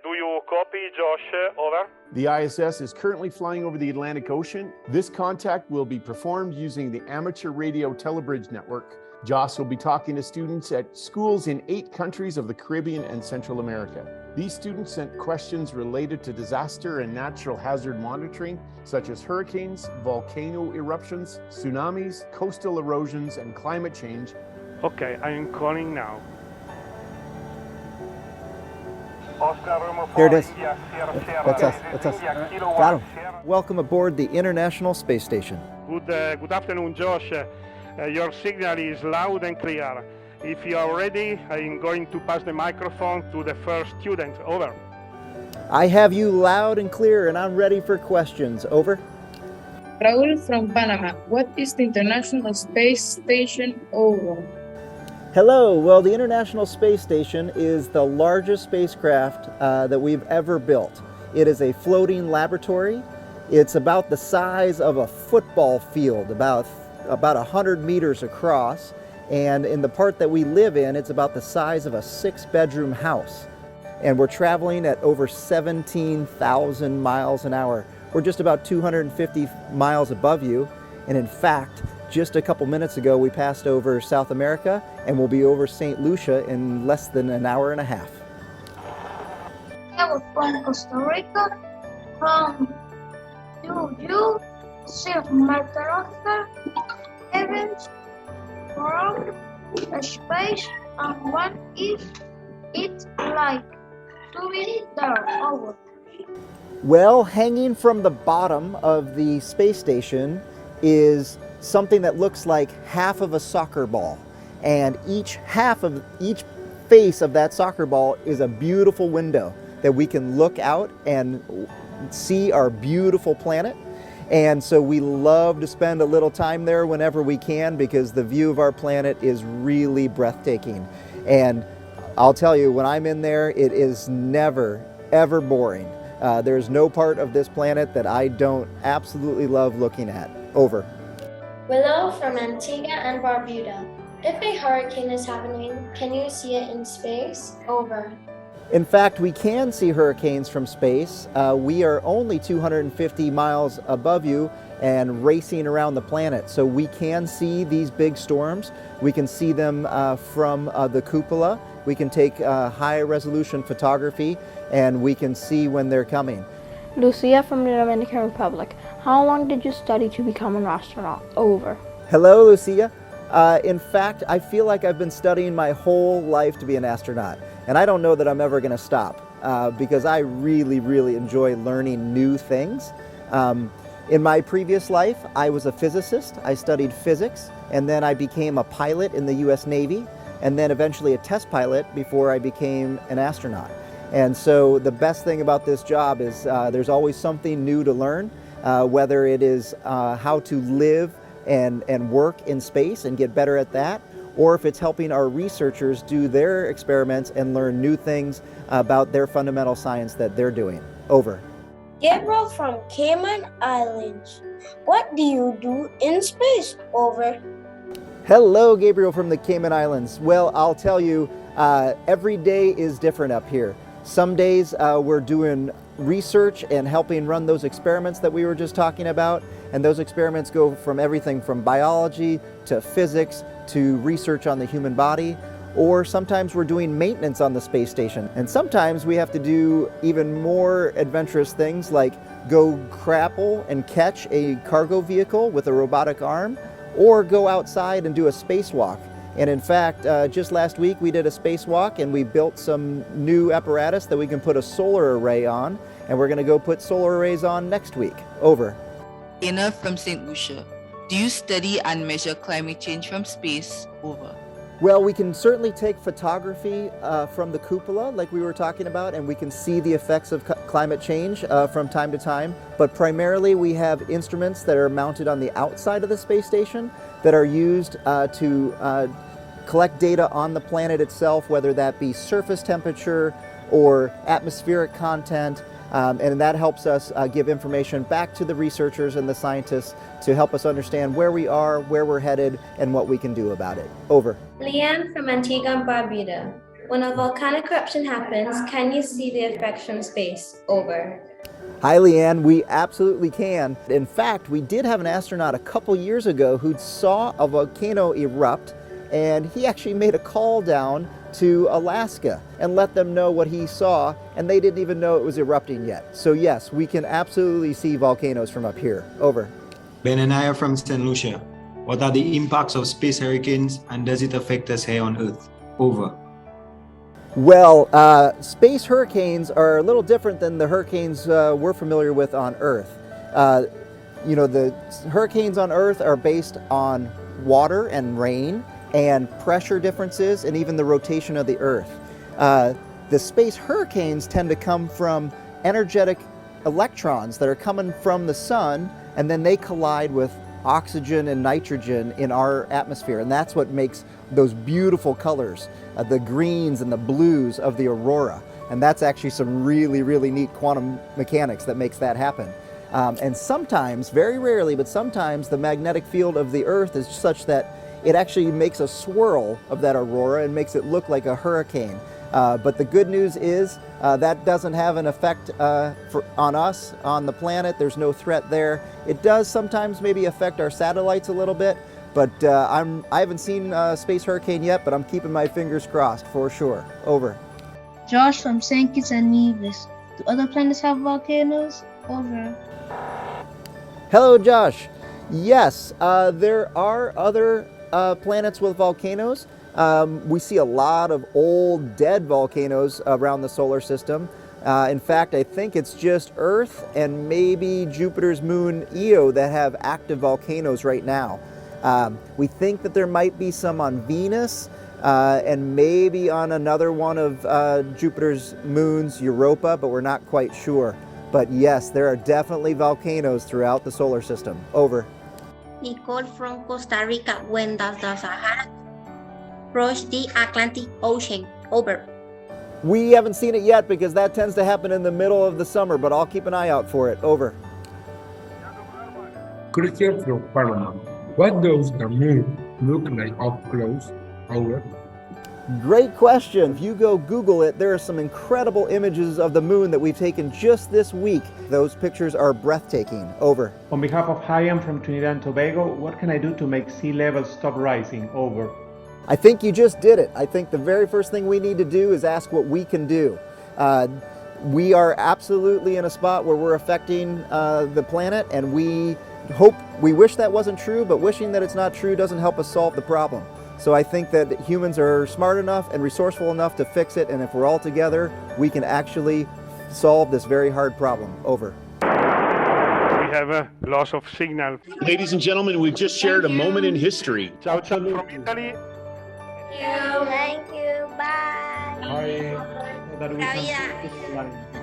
Do you copy, Josh? Over. The ISS is currently flying over the Atlantic Ocean. This contact will be performed using the Amateur Radio Telebridge Network. Josh will be talking to students at schools in 8 countries of the Caribbean and Central America. These students sent questions related to disaster and natural hazard monitoring, such as hurricanes, volcano eruptions, tsunamis, coastal erosions, and climate change. Okay, I am calling now. Here it is. That's us. That's us. Got him. Welcome aboard the International Space Station. Good afternoon, Josh. Your signal is loud and clear. If you are ready, I am going to pass the microphone to the first student. Over. I have you loud and clear, and I'm ready for questions. Over. Raul from Panama. What is the International Space Station? Over. Hello. Well, the International Space Station is the largest spacecraft that we've ever built. It is a floating laboratory. It's about the size of a football field, about 100 meters across. And in the part that we live in, it's about the size of a 6-bedroom house. And we're traveling at over 17,000 miles an hour. We're just about 250 miles above you. And in fact, just a couple minutes ago, we passed over South America, and we'll be over St. Lucia in less than an hour and a half. Yeah, we're from Costa Rica, from you, Sir Martha Evans, from space, and what is it like to be there? Over. Well, hanging from the bottom of the space station is something that looks like half of a soccer ball, and each face of that soccer ball is a beautiful window that we can look out and see our beautiful planet. And so we love to spend a little time there whenever we can, because the view of our planet is really breathtaking. And I'll tell you, when I'm in there, it is never, ever boring. There's no part of this planet that I don't absolutely love looking at. Over. Willow from Antigua and Barbuda. If a hurricane is happening, can you see it in space? Over. In fact, we can see hurricanes from space. We are only 250 miles above you and racing around the planet. So we can see these big storms. We can see them from the cupola. We can take high resolution photography, and we can see when they're coming. Lucia from the Dominican Republic. How long did you study to become an astronaut? Over. Hello, Lucia. In fact, I feel like I've been studying my whole life to be an astronaut. And I don't know that I'm ever going to stop because I really, really enjoy learning new things. In my previous life, I was a physicist. I studied physics, and then I became a pilot in the US Navy, and then eventually a test pilot before I became an astronaut. And so the best thing about this job is there's always something new to learn, whether it is how to live and work in space and get better at that, or if it's helping our researchers do their experiments and learn new things about their fundamental science that they're doing. Over. Gabriel from Cayman Islands. What do you do in space? Over. Hello, Gabriel from the Cayman Islands. Well, I'll tell you, every day is different up here. Some days we're doing research and helping run those experiments that we were just talking about. And those experiments go from everything from biology to physics to research on the human body. Or sometimes we're doing maintenance on the space station. And sometimes we have to do even more adventurous things like go grapple and catch a cargo vehicle with a robotic arm, or go outside and do a spacewalk. And in fact, just last week we did a spacewalk and we built some new apparatus that we can put a solar array on, and we're gonna go put solar arrays on next week. Over. Anna from St. Lucia. Do you study and measure climate change from space? Over. Well, we can certainly take photography from the cupola, like we were talking about, and we can see the effects of climate change from time to time. But primarily, we have instruments that are mounted on the outside of the space station that are used to collect data on the planet itself, whether that be surface temperature or atmospheric content. And that helps us give information back to the researchers and the scientists to help us understand where we are, where we're headed, and what we can do about it. Over. Leanne from Antigua and Barbuda. When a volcanic eruption happens, can you see the effects from space? Over. Hi, Leanne. We absolutely can. In fact, we did have an astronaut a couple years ago who saw a volcano erupt, and he actually made a call down to Alaska and let them know what he saw, and they didn't even know it was erupting yet. So yes, we can absolutely see volcanoes from up here. Over. Ben and I are from St. Lucia. What are the impacts of space hurricanes, and does it affect us here on Earth? Over. Well, space hurricanes are a little different than the hurricanes we're familiar with on Earth. The hurricanes on Earth are based on water and rain and pressure differences and even the rotation of the Earth. The space hurricanes tend to come from energetic electrons that are coming from the sun, and then they collide with oxygen and nitrogen in our atmosphere, and that's what makes those beautiful colors, the greens and the blues of the aurora. And that's actually some really, really neat quantum mechanics that makes that happen. And sometimes, very rarely, but sometimes the magnetic field of the Earth is such that it actually makes a swirl of that aurora and makes it look like a hurricane. But the good news is that doesn't have an effect on us, on the planet. There's no threat there. It does sometimes maybe affect our satellites a little bit, but I haven't seen a space hurricane yet, but I'm keeping my fingers crossed for sure. Over. Josh from St. Kitts and Nevis. Do other planets have volcanoes? Over. Hello, Josh. Yes, there are other planets with volcanoes. We see a lot of old dead volcanoes around the solar system. In fact, I think it's just Earth and maybe Jupiter's moon Io that have active volcanoes right now. We think that there might be some on Venus and maybe on another one of Jupiter's moons, Europa, but we're not quite sure. But yes, there are definitely volcanoes throughout the solar system. Over. Nicole from Costa Rica. When does the Sahara approach the Atlantic Ocean? Over. We haven't seen it yet because that tends to happen in the middle of the summer, but I'll keep an eye out for it. Over. Christian from Panama. What does the moon look like up close? Over. Great question. If you go Google it, there are some incredible images of the moon that we've taken just this week. Those pictures are breathtaking. Over. On behalf of Hayam from Trinidad and Tobago, what can I do to make sea levels stop rising? Over. I think you just did it. I think the very first thing we need to do is ask what we can do. We are absolutely in a spot where we're affecting the planet, and we wish that wasn't true, but wishing that it's not true doesn't help us solve the problem. So I think that humans are smart enough and resourceful enough to fix it, and if we're all together, we can actually solve this very hard problem. Over. We have a loss of signal. Ladies and gentlemen, we've just shared a moment in history. Ciao, ciao from Italy. Thank you. Bye. That we can